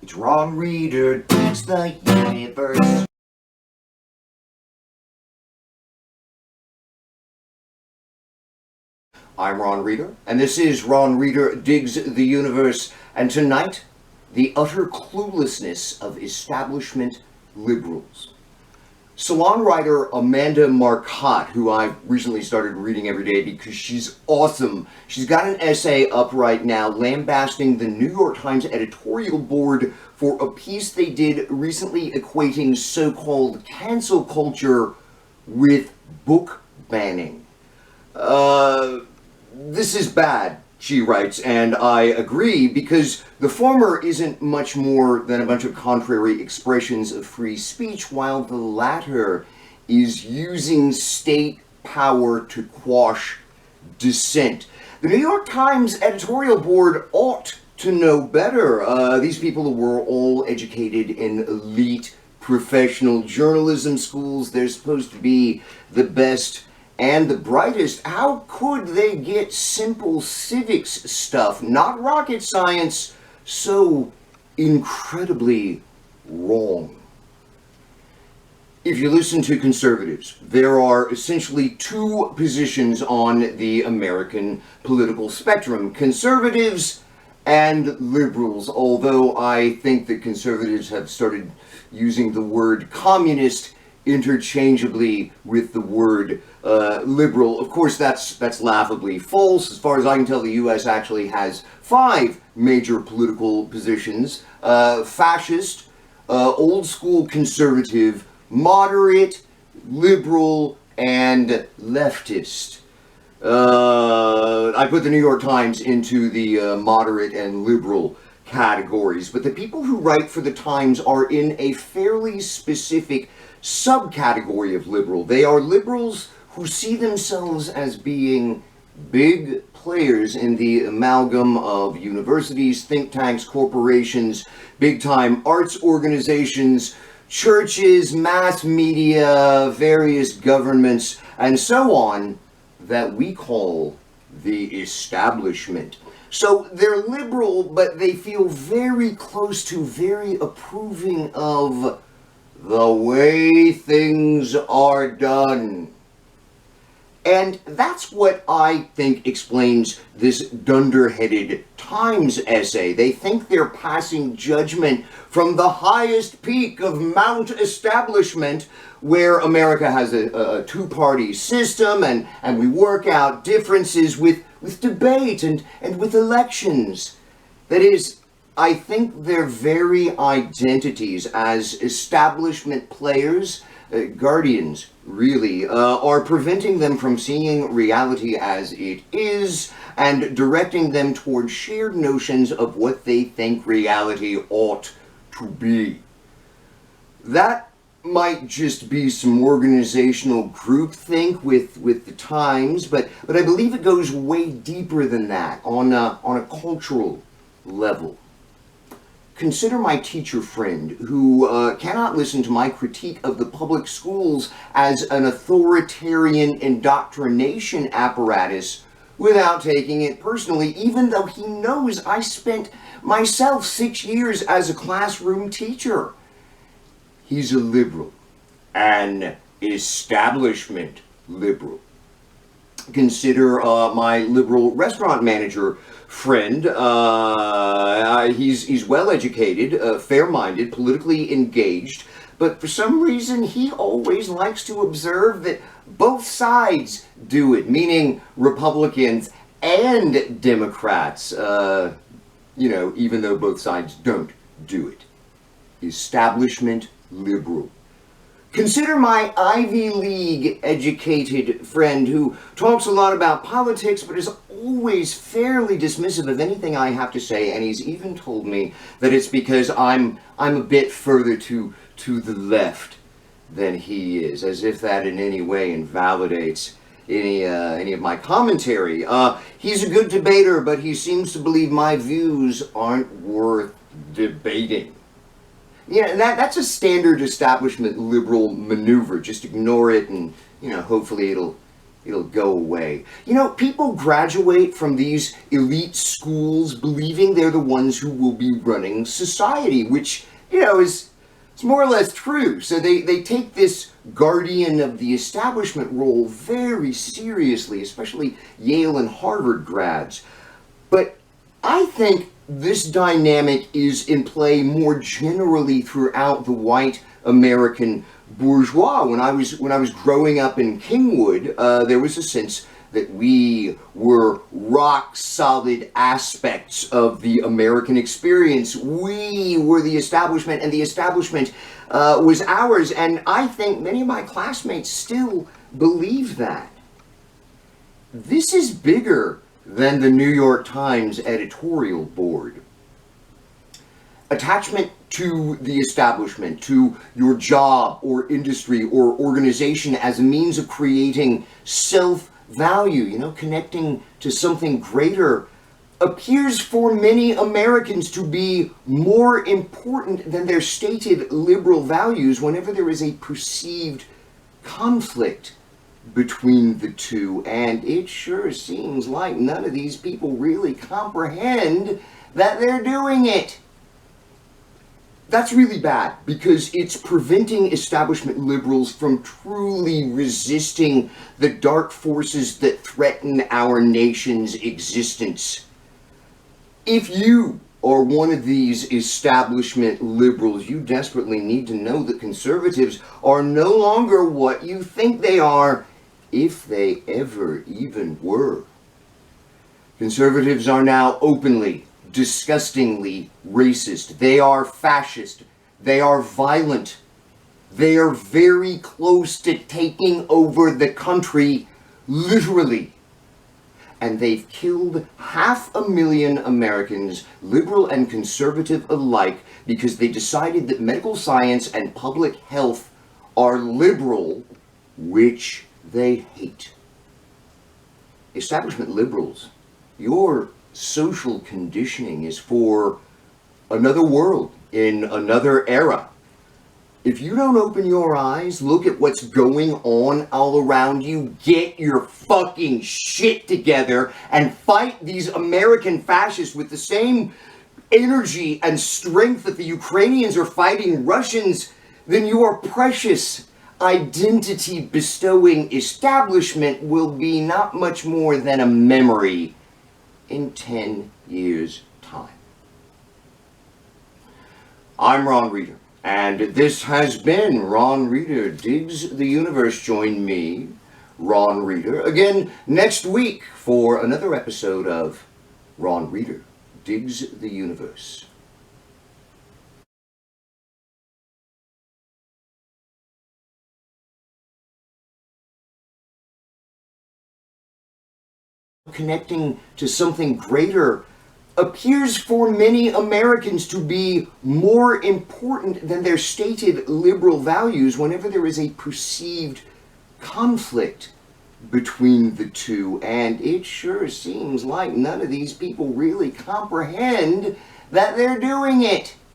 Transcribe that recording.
It's Ron Reader digs the universe. I'm Ron Reader, and this is Ron Reader Digs the Universe, and tonight, the utter cluelessness of establishment liberals. Salon writer Amanda Marcotte, who I've recently started reading every day because she's awesome. She's got an essay up right now lambasting the New York Times editorial board for a piece they did recently equating so-called cancel culture with book banning. This is bad, she writes, and I agree, because the former isn't much more than a bunch of contrary expressions of free speech, while the latter is using state power to quash dissent. The New York Times editorial board ought to know better. These people were all educated in elite professional journalism schools. They're supposed to be the best and the brightest. How could they get simple civics stuff, not rocket science, so incredibly wrong? If you listen to conservatives, there are essentially two positions on the American political spectrum: conservatives and liberals, although I think that conservatives have started using the word communist interchangeably with the word liberal. Of course, that's laughably false. As far as I can tell, the U.S. actually has 5 major political positions: fascist, old school conservative, moderate, liberal, and leftist. I put the New York Times into the moderate and liberal categories, but the people who write for the Times are in a fairly specific subcategory of liberal. They are liberals who see themselves as being big players in the amalgam of universities, think tanks, corporations, big-time arts organizations, churches, mass media, various governments, and so on, that we call the establishment. So they're liberal, but they feel very close to, very approving of the way things are done. And that's what I think explains this dunderheaded Times essay. They think they're passing judgment from the highest peak of Mount Establishment, where America has a two-party system, and we work out differences with debate and with elections. That is, I think their very identities as establishment players, guardians, really, are preventing them from seeing reality as it is and directing them toward shared notions of what they think reality ought to be. That might just be some organizational groupthink with the Times, but I believe it goes way deeper than that on a cultural level. Consider my teacher friend who cannot listen to my critique of the public schools as an authoritarian indoctrination apparatus without taking it personally, even though he knows I spent myself 6 years as a classroom teacher. He's a liberal, an establishment liberal. Consider my liberal restaurant manager friend. He's well-educated, fair-minded, politically engaged, but for some reason he always likes to observe that both sides do it, meaning Republicans and Democrats, even though both sides don't do it. Establishment liberal. Consider my Ivy League educated friend who talks a lot about politics but is always fairly dismissive of anything I have to say, and he's even told me that it's because I'm a bit further to the left than he is, as if that in any way invalidates any of my commentary. He's a good debater, but he seems to believe my views aren't worth debating. Yeah, and that's a standard establishment liberal maneuver. Just ignore it and, hopefully it'll go away. You know, people graduate from these elite schools believing they're the ones who will be running society, which, you know, is it's more or less true. So they take this guardian of the establishment role very seriously, especially Yale and Harvard grads. But I think this dynamic is in play more generally throughout the white American bourgeois. When I was growing up in Kingwood, there was a sense that we were rock solid aspects of the American experience. We were the establishment, and the establishment was ours. And I think many of my classmates still believe that. This is bigger than the New York Times editorial board. Attachment to the establishment, to your job or industry or organization as a means of creating self-value, you know, connecting to something greater, appears for many Americans to be more important than their stated liberal values whenever there is a perceived conflict between the two. And it sure seems like none of these people really comprehend that they're doing it. That's really bad, because it's preventing establishment liberals from truly resisting the dark forces that threaten our nation's existence. If you are one of these establishment liberals, you desperately need to know that conservatives are no longer what you think they are, if they ever even were. Conservatives are now openly, disgustingly racist. They are fascist. They are violent. They are very close to taking over the country, literally. And they've killed 500,000 Americans, liberal and conservative alike, because they decided that medical science and public health are liberal, which they hate. Establishment liberals, your social conditioning is for another world, in another era. If you don't open your eyes, look at what's going on all around you, get your fucking shit together, and fight these American fascists with the same energy and strength that the Ukrainians are fighting Russians, then your precious identity-bestowing establishment will be not much more than a memory in 10 years' time. I'm Ron Reader, and this has been Ron Reader Digs the Universe. Join me, Ron Reader, again next week for another episode of Ron Reader Digs the Universe. Connecting to something greater appears for many Americans to be more important than their stated liberal values whenever there is a perceived conflict between the two. And it sure seems like none of these people really comprehend that they're doing it.